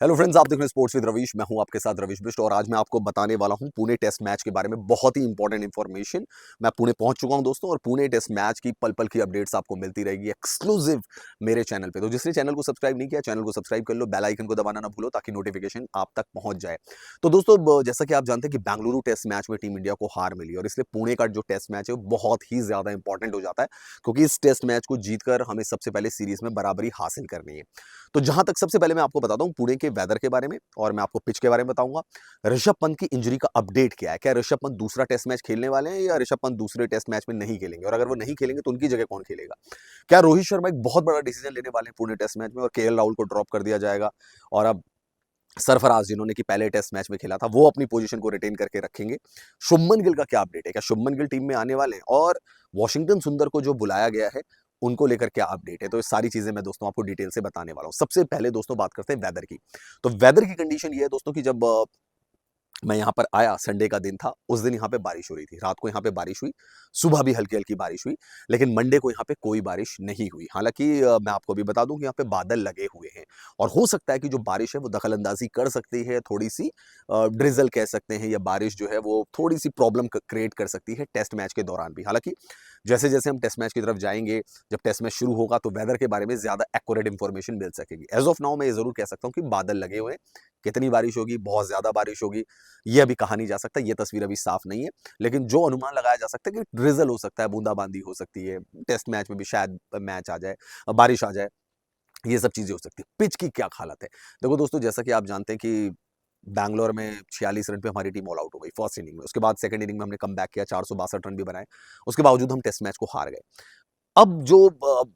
Hello friends, आप देख रहे हैं स्पोर्ट्स विद रवीश। मैं हूं आपके साथ रवीश बिष्ट और आज मैं आपको बताने वाला हूं पुणे टेस्ट मैच के बारे में बहुत ही इंपॉर्टेंट इंफॉर्मेशन। मैं पुणे पहुंच चुका हूं दोस्तों और पुणे टेस्ट मैच की पल पल की अपडेट्स आपको मिलती रहेगी एक्सक्लूसिव मेरे चैनल पे। तो जिसने चैनल को सब्सक्राइब नहीं किया, चैनल को सब्सक्राइब कर लो, बेल आइकन को दबाना ना भूलो ताकि नोटिफिकेशन आप तक पहुंच जाए। तो दोस्तों, जैसा कि आप जानते हैं कि बेंगलुरु टेस्ट मैच में टीम इंडिया को हार मिली और इसलिए पुणे का जो टेस्ट मैच है वो बहुत ही ज्यादा इंपॉर्टेंट हो जाता है, क्योंकि इस टेस्ट मैच को जीतकर हमें सबसे पहले सीरीज में बराबरी हासिल करनी है। तो जहां तक सबसे पहले मैं आपको बताता हूं पुणे के वेदर के बारे में और मैं आपको पिच के बारे में बताऊंगा। ऋषभ पंत की इंजरी का अपडेट क्या है, क्या ऋषभ पंत दूसरा टेस्ट मैच खेलने वाले हैं या ऋषभ पंत दूसरे टेस्ट मैच में नहीं खेलेंगे, और अगर वो नहीं खेलेंगे तो उनकी जगह कौन खेलेगा। क्या रोहित शर्मा एक बहुत बड़ा डिसीजन लेने वाले हैं पुणे टेस्ट मैच में और केएल राहुल को ड्रॉप कर दिया जाएगा और अब सरफराज जिन्होंने कि पहले टेस्ट मैच में खेला था वो अपनी पोजीशन को रिटेन करके रखेंगे। शुभमन गिल का क्या अपडेट है, क्या शुभमन गिल टीम में आने वाले हैं, और वॉशिंगटन सुंदर को जो बुलाया गया है उनको लेकर क्या अपडेट है। तो ये सारी चीजें मैं दोस्तों आपको डिटेल से बताने वाला हूं। सबसे पहले दोस्तों बात करते हैं वेदर की। तो वेदर की कंडीशन ये है दोस्तों कि जब मैं यहाँ पर आया, संडे का दिन था, उस दिन यहाँ पे बारिश हो रही थी, रात को यहाँ पे बारिश हुई, सुबह भी हल्की हल्की बारिश हुई, लेकिन मंडे को यहाँ पे कोई बारिश नहीं हुई। हालांकि मैं आपको भी बता दूं कि यहाँ पे बादल लगे हुए हैं और हो सकता है कि जो बारिश है वो दखल अंदाजी कर सकती है, थोड़ी सी ड्रिजल कह सकते हैं, या बारिश जो है वो थोड़ी सी प्रॉब्लम क्रिएट कर सकती है टेस्ट मैच के दौरान भी। हालांकि जैसे जैसे हम टेस्ट मैच की तरफ जाएंगे, जब टेस्ट मैच शुरू होगा तो वेदर के बारे में ज्यादा एक्यूरेट इन्फॉर्मेशन मिल सकेगी। एज ऑफ नाउ मैं ये जरूर कह सकता हूँ कि बादल लगे हुए हैं। कितनी बारिश होगी, बहुत ज्यादा बारिश होगी, ये अभी कहा नहीं जा सकता, ये तस्वीर अभी साफ नहीं है। लेकिन जो अनुमान लगाया जा सकता है कि ड्रिजल हो सकता है, बूंदाबांदी हो सकती है, टेस्ट मैच में भी शायद मैच आ जाए, बारिश आ जाए, ये सब चीजें हो सकती है। पिच की क्या हालत है, देखो दोस्तों, जैसा कि आप जानते हैं कि बैंगलोर में 46 रन पे हमारी टीम ऑल आउट हो गई फर्स्ट इनिंग में। उसके बाद सेकंड इनिंग में हमने कम बैक किया, 462 रन भी बनाए, उसके बावजूद हम टेस्ट मैच को हार गए। अब जो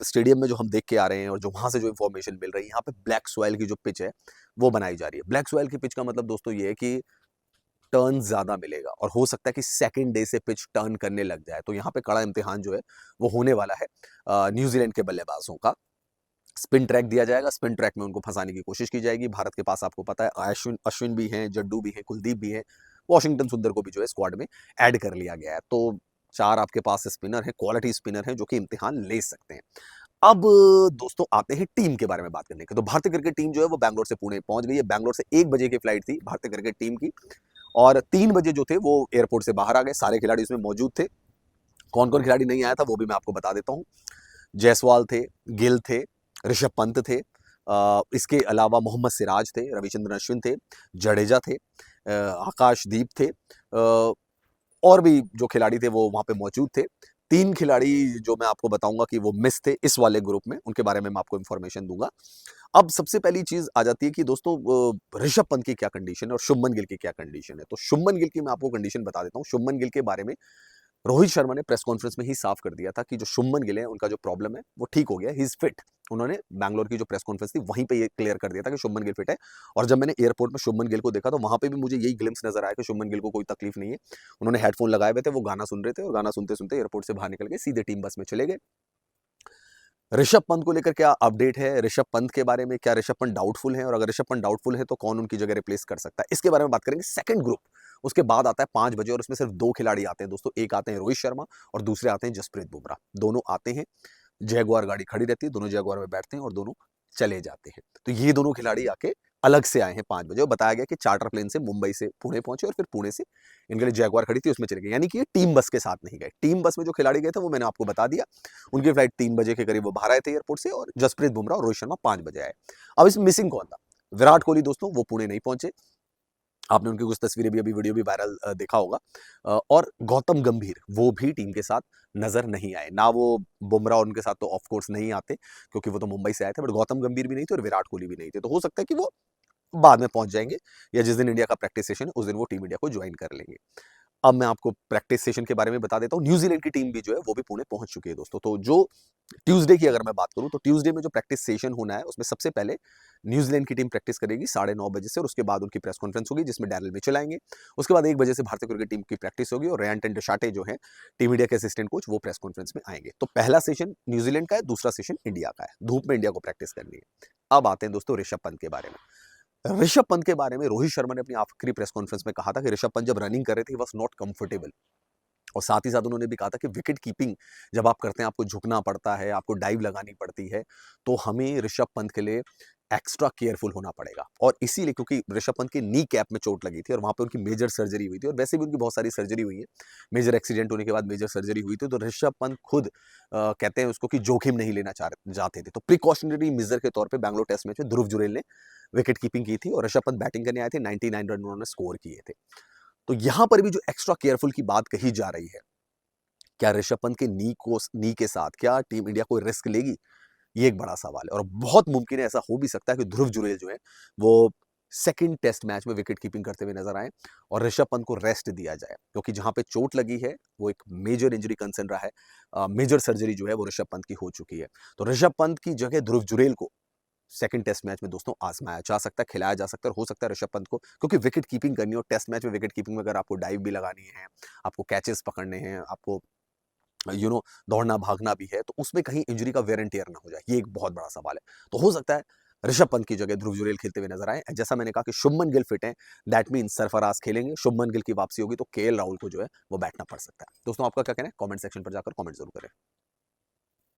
स्टेडियम में जो हम देख के आ रहे हैं और जो वहां से जो इंफॉर्मेशन मिल रही है, यहाँ पे ब्लैक सॉइल की जो पिच है वो बनाई जा रही है। ब्लैक सॉइल की पिच का मतलब दोस्तों ये है कि टर्न ज्यादा मिलेगा और हो सकता है कि सेकंड डे से पिच टर्न करने लग जाए। तो यहाँ पे कड़ा इम्तिहान जो है वो होने वाला है न्यूजीलैंड के बल्लेबाजों का। स्पिन ट्रैक दिया जाएगा, स्पिन ट्रैक में उनको फंसाने की कोशिश की जाएगी। भारत के पास आपको पता है अश्विन अश्विन भी हैं, जड्डू भी हैं, कुलदीप भी हैं, वॉशिंगटन सुंदर को भी जो है स्क्वाड में ऐड कर लिया गया है। तो चार आपके पास स्पिनर है, क्वालिटी स्पिनर है जो कि इम्तिहान ले सकते हैं। अब दोस्तों आते हैं टीम के बारे में बात करने के। तो भारतीय क्रिकेट टीम जो है वो बैंगलोर से पुणे पहुंच गई है। बैंगलोर से 1 बजे की फ्लाइट थी भारतीय क्रिकेट टीम की और 3 बजे जो थे वो एयरपोर्ट से बाहर आ गए। सारे खिलाड़ी उसमें मौजूद थे। कौन कौन खिलाड़ी नहीं आया था वो भी मैं आपको बता देता हूँ। जायसवाल थे, गिल थे, ऋषभ पंत थे, इसके अलावा मोहम्मद सिराज थे, रविचंद्रन अश्विन थे, जडेजा थे, आकाशदीप थे, और भी जो खिलाड़ी थे वो वहां पे मौजूद थे। 3 खिलाड़ी जो मैं आपको बताऊंगा कि वो मिस थे इस वाले ग्रुप में, उनके बारे में मैं आपको इन्फॉर्मेशन दूंगा। अब सबसे पहली चीज आ जाती है कि दोस्तों ऋषभ पंत की क्या कंडीशन है और शुभमन गिल की क्या कंडीशन है। तो शुभमन गिल की मैं आपको कंडीशन बता देता हूँ। शुभमन गिल के बारे में रोहित शर्मा ने प्रेस कॉन्फ्रेंस में ही साफ कर दिया था कि जो शुभमन गिल है उनका जो प्रॉब्लम है वो ठीक हो गया, ही इज फिट। उन्होंने बैंगलोर की जो प्रेस कॉन्फ्रेंस थी वहीं पे ये क्लियर कर दिया था कि शुभमन गिल फिट है। और जब मैंने एयरपोर्ट में शुभमन गिल को देखा तो वहां पे भी मुझे यही ग्लिम्स नजर आया कि शुभमन गिल को कोई तकलीफ नहीं है। उन्होंने हेडफोन लगाए हुए थे, वो गाना सुन रहे थे और गाना सुनते सुनते एयरपोर्ट से बाहर निकल गए, सीधे टीम बस में चले गए। ऋषभ पंत को लेकर क्या अपडेट है, ऋषभ पंत के बारे में क्या ऋषभ पंत डाउटफुल है, और अगर ऋषभ पंत डाउटफुल है तो कौन उनकी जगह रिप्लेस कर सकता है, इसके बारे में बात करेंगे। सेकंड ग्रुप उसके बाद आता है 5 बजे और उसमें सिर्फ 2 खिलाड़ी आते हैं दोस्तों। एक आते हैं रोहित शर्मा और दूसरे आते हैं जसप्रीत बुमराह। दोनों आते हैं, जैगुआर गाड़ी खड़ी रहती है, दोनों जैगुआर में बैठते हैं और दोनों चले जाते हैं। तो ये दोनों खिलाड़ी आके अलग से आए हैं 5 बजे और बताया गया कि चार्टर प्लेन से मुंबई से पुणे पहुंचे और फिर पुणे से इनके लिए जैगुआर खड़ी थी उसमें चले गए। यानी कि ये टीम बस के साथ नहीं गए। टीम बस में जो खिलाड़ी गए थे वो मैंने आपको बता दिया। उनकी फ्लाइट 3 बजे के करीब वो बाहर आए थे एयरपोर्ट से और जसप्रीत बुमराह और रोहित शर्मा 5 बजे आए। अब इसमें मिसिंग कौन था, विराट कोहली दोस्तों वो पुणे नहीं पहुंचे। आपने उनकी कुछ तस्वीरें भी, अभी वीडियो भी वायरल देखा होगा। और गौतम गंभीर वो भी टीम के साथ नजर नहीं आए ना। वो बुमराह और उनके साथ तो ऑफ कोर्स नहीं आते क्योंकि वो तो मुंबई से आए थे, बट गौतम गंभीर भी नहीं थे और विराट कोहली भी नहीं थे। तो हो सकता है कि वो बाद में पहुंच जाएंगे या जिस दिन इंडिया का प्रैक्टिस सेशन है उस दिन वो टीम इंडिया को ज्वाइन कर लेंगे। अब मैं आपको प्रैक्टिस सेशन के बारे में बता देता हूँ। न्यूजीलैंड की टीम भी जो है वो भी पुणे पहुंच चुकी है दोस्तों। तो जो ट्यूसडे की अगर मैं बात करूं तो ट्यूसडे में जो प्रैक्टिस सेशन होना है उसमें सबसे पहले न्यूजीलैंड की टीम प्रैक्टिस करेगी 9:30 बजे से और उसके बाद उनकी प्रेस कॉन्फ्रेंस होगी जिसमें डैरिल मिचेल आएंगे। उसके बाद 1 बजे से भारतीय क्रिकेट टीम की प्रैक्टिस होगी और रेयांटन डिशाटे जो है टीम इंडिया के असिस्टेंट कोच वो प्रेस कॉन्फ्रेंस में आएंगे। तो पहला सेशन न्यूजीलैंड का है, दूसरा सेशन इंडिया का है। धूप में इंडिया को प्रैक्टिस करनी है। अब आते हैं दोस्तों ऋषभ पंत के बारे में। ऋषभ पंत के बारे में रोहित शर्मा ने अपनी आखिरी प्रेस कॉन्फ्रेंस में कहा था कि ऋषभ पंत जब रनिंग कर रहे थे वॉज नॉट कंफर्टेबल। और साथ ही साथ उन्होंने भी कहा था कि विकेट कीपिंग जब आप करते हैं आपको झुकना पड़ता है, आपको डाइव लगानी पड़ती है। तो हमें ऋषभ पंत के लिए एक्स्ट्रा केयरफुल होना पड़ेगा। और इसीलिए क्योंकि ऋषभ पंत की नी कैप में चोट लगी थी और वहाँ पे उनकी मेजर सर्जरी हुई थी और वैसे भी उनकी बहुत सारी सर्जरी हुई है। मेजर एक्सीडेंट होने के बाद मेजर सर्जरी हुई थी, तो ऋषभ पंत खुद कहते हैं उसको कि जोखिम नहीं लेना चाहते थे। तो प्रिकॉशनरी मेजर के तौर पे बैंगलोर टेस्ट मैच में ध्रुव जुरैल ने विकेट कीपिंग की थी और ऋषभ पंत बैटिंग करने आए थे। 99 रन उन्होंने स्कोर किए थे। तो यहाँ पर भी जो एक्स्ट्रा केयरफुल की बात कही जा रही है, क्या ऋषभ पंत के नी के साथ क्या टीम इंडिया कोई रिस्क लेगी? ये एक बड़ा सवाल है और बहुत मुमकिन है, ऐसा हो भी सकता है कि ध्रुव जुरैल जो है वो सेकंड टेस्ट मैच में विकेट कीपिंग करते हुए नजर आए और ऋषभ पंत को रेस्ट दिया जाए, क्योंकि जहां पे चोट लगी है वो एक मेजर इंजरी कंसर्न रहा है। मेजर सर्जरी जो है वो ऋषभ पंत की हो चुकी है। तो ऋषभ पंत की जगह ध्रुव जुरैल को सेकंड टेस्ट मैच में दोस्तों आजमाया जा सकता है, खिलाया जा सकता है, और हो सकता है ऋषभ पंत को, क्योंकि विकेट कीपिंग करनी हो टेस्ट मैच में, विकेट कीपिंग में अगर आपको डाइव भी लगानी है, आपको कैचेस पकड़ने हैं, आपको दौड़ना भागना भी है, तो उसमें कहीं इंजरी का वेयर एंड टियर ना हो जाए, ये एक बहुत बड़ा सवाल है। तो हो सकता है ऋषभ पंत की जगह ध्रुव जुरैल खेलते हुए नजर आए। जैसा मैंने कहा कि शुभमन गिल फिट है, दैट मीन सरफराज खेलेंगे, शुभमन गिल की वापसी होगी तो केएल राहुल को जो है वो बैठना पड़ सकता है। दोस्तों आपका क्या कहना है? कमेंट सेक्शन पर जाकर कमेंट जरूर करें।